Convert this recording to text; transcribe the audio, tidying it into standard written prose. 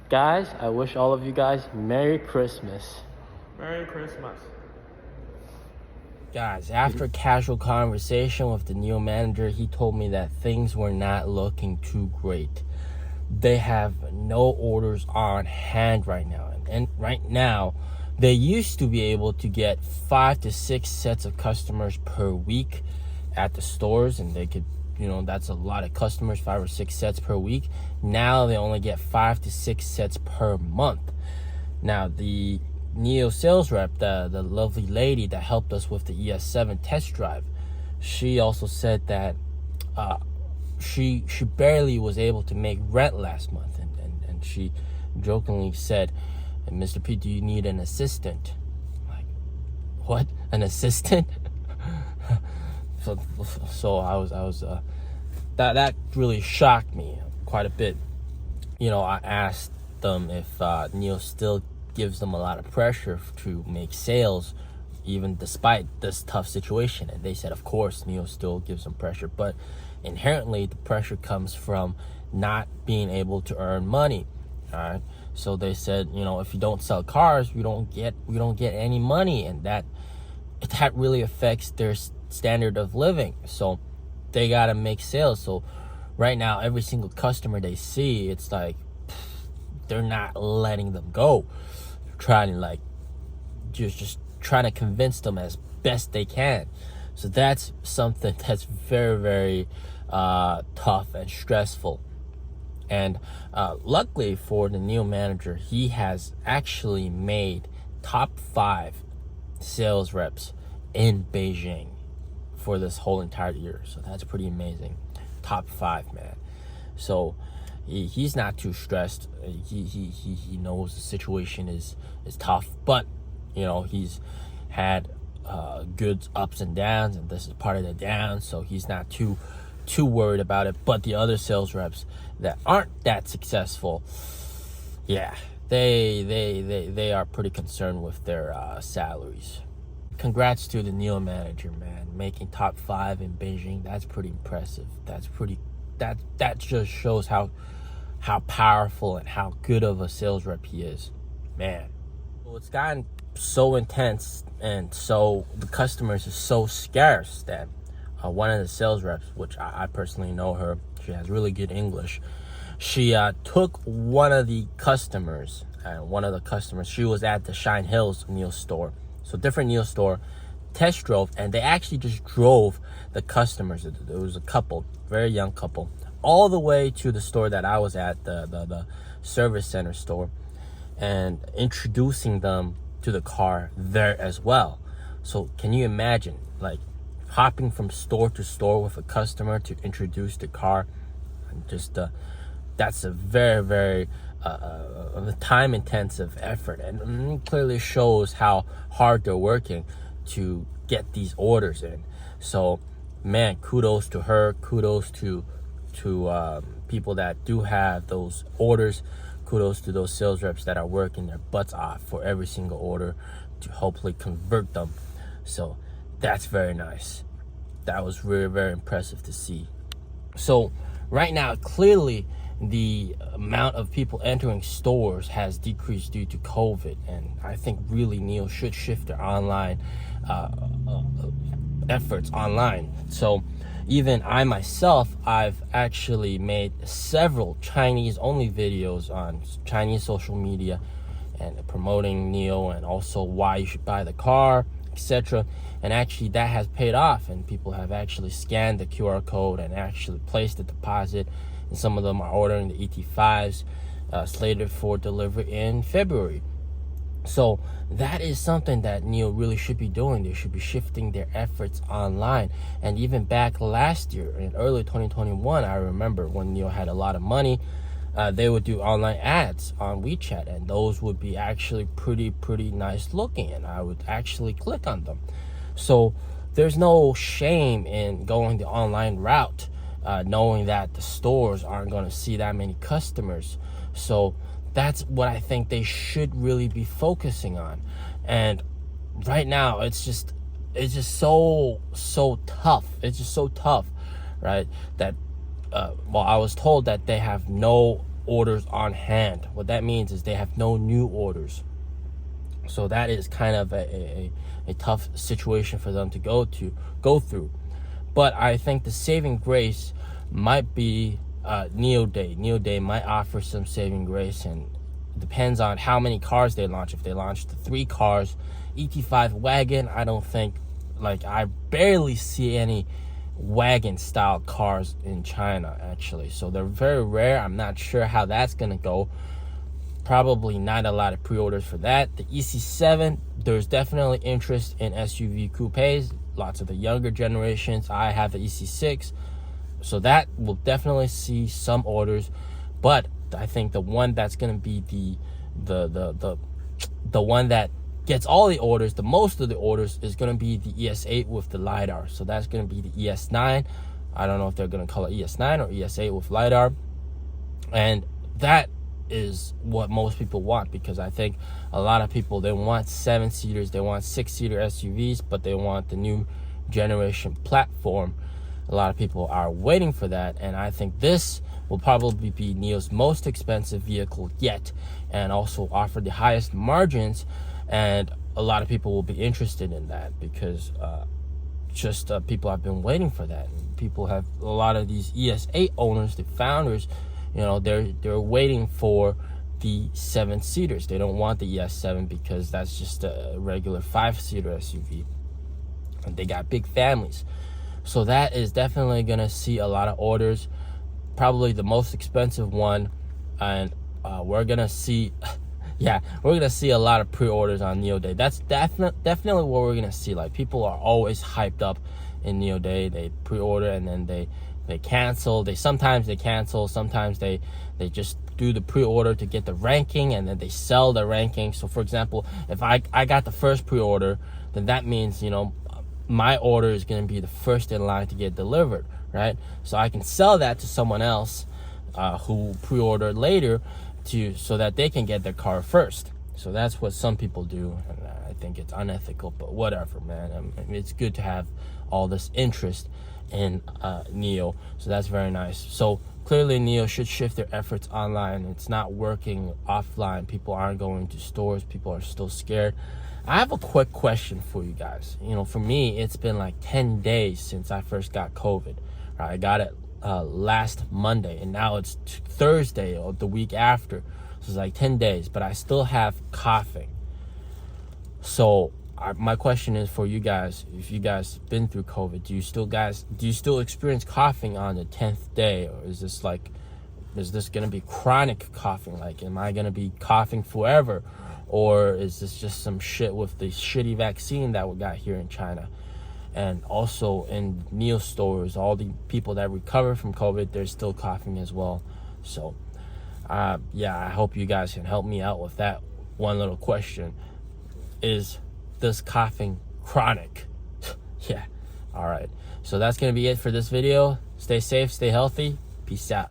Guys, I wish all of you guys Merry Christmas. Merry Christmas. Guys, after casual conversation with the NIO manager, he told me that things were not looking too great. They have no orders on hand right now. And right now, they used to be able to get 5 to 6 sets of customers per week at the stores, and they could, that's a lot of customers, 5 or 6 sets per week. Now they only get 5 to 6 sets per month. Now, the NIO sales rep, the lovely lady that helped us with the ES7 test drive, she also said that she barely was able to make rent last month, and she jokingly said, "Mr. P, do you need an assistant?" Like, what? An assistant? so I was that really shocked me quite a bit. I asked them if NIO still gives them a lot of pressure to make sales even despite this tough situation, and they said of course NIO still gives them pressure, but inherently the pressure comes from not being able to earn money. All right, so they said, if you don't sell cars, we don't get any money, and that really affects their standard of living. So they got to make sales. So right now, every single customer they see, it's like they're not letting them go. They're trying to just trying to convince them as best they can. So that's something that's very, very tough and stressful. And luckily for the NIO manager, he has actually made top 5 sales reps in Beijing for this whole entire year. So that's pretty amazing. Top 5, man. So he's not too stressed. He knows the situation is tough, but he's had good ups and downs, and this is part of the downs, so he's not too worried about it. But the other sales reps that aren't that successful, yeah, they are pretty concerned with their salaries. Congrats to the NIO manager, man, making top 5 in Beijing. That's pretty impressive. That just shows how powerful and how good of a sales rep he is, man. Well, it's gotten so intense, and so the customers are so scarce that one of the sales reps, which I personally know her, she has really good English. She took one of the customers, she was at the Shine Hills NIO store, so different NIO store, test drove, and they actually just drove the customers. There was a couple, very young couple, all the way to the store that I was at, the service center store, and introducing them to the car there as well. So can you imagine, hopping from store to store with a customer to introduce the car? And just that's a very, very time intensive effort, and it clearly shows how hard they're working to get these orders in. So man, kudos to her, kudos to people that do have those orders, kudos to those sales reps that are working their butts off for every single order to hopefully convert them. So that's very nice. That was very, very impressive to see. So right now, clearly the amount of people entering stores has decreased due to COVID, and I think really NIO should shift their online efforts online. So even I myself, I've actually made several Chinese only videos on Chinese social media and promoting NIO, and also why you should buy the car, etc. And actually that has paid off, and people have actually scanned the QR code and actually placed the deposit, and some of them are ordering the ET5s slated for delivery in February. So that is something that NIO really should be doing. They should be shifting their efforts online. And even back last year in early 2021, I remember when NIO had a lot of money, they would do online ads on WeChat, and those would be actually pretty nice looking, and I would actually click on them. So there's no shame in going the online route, knowing that the stores aren't going to see that many customers. So that's what I think they should really be focusing on. And right now it's just so tough. It's just so tough, right? That I was told that they have no orders on hand. What that means is they have no new orders. So that is kind of a tough situation for them to go through. But I think the saving grace might be NIO Day. NIO Day might offer some saving grace, and it depends on how many cars they launch. If they launch the 3 cars, ET5 wagon, I don't think, like, I barely see any wagon style cars in China actually. So they're very rare. I'm not sure how that's gonna go. Probably not a lot of pre-orders for that. The EC7, there's definitely interest in SUV coupes. Lots of the younger generations. I have the EC6, so that will definitely see some orders. But I think the one that's going to be the one that gets all the orders, the most of the orders, is going to be the ES8 with the LiDAR. So that's going to be the ES9. I don't know if they're going to call it ES9 or ES8 with LiDAR. And that is what most people want, because I think a lot of people, they want 7-seaters, they want 6-seater SUVs, but they want the new generation platform. A lot of people are waiting for that, and I think this will probably be NIO's most expensive vehicle yet, and also offer the highest margins. And a lot of people will be interested in that, because people have been waiting for that. And people have, a lot of these ES8 owners, the founders, you know, they're waiting for the 7-seaters. They don't want the ES7 because that's just a regular 5-seater SUV, and they got big families. So that is definitely gonna see a lot of orders, probably the most expensive one. And we're gonna see we're gonna see a lot of pre-orders on NIO Day. That's definitely what we're gonna see. Like, people are always hyped up in NIO Day. They pre-order and then they cancel. Sometimes they cancel, sometimes they just do the pre-order to get the ranking, and then they sell the ranking. So for example, if I got the first pre-order, then that means, you know, my order is going to be the first in line to get delivered, right? So I can sell that to someone else who pre-ordered later, so that they can get their car first. So that's what some people do, and I think it's unethical, but whatever, man. I mean, it's good to have all this interest in NIO, so that's very nice. So clearly NIO should shift their efforts online. It's not working offline. People aren't going to stores. People are still scared. I have a quick question for you guys. You know, for me, it's been like 10 days since I first got COVID. Right? I got it last Monday, and now it's Thursday of the week after. So it's like 10 days, but I still have coughing. So my question is for you guys: if you guys been through COVID, do you still experience coughing on the 10th day, or is this gonna be chronic coughing? Like, am I gonna be coughing forever, or is this just some shit with the shitty vaccine that we got here in China? And also in NIO stores, all the people that recover from COVID, they're still coughing as well. So yeah, I hope you guys can help me out with that one little question. Is this coughing chronic? Yeah. All right. So that's going to be it for this video. Stay safe, stay healthy. Peace out.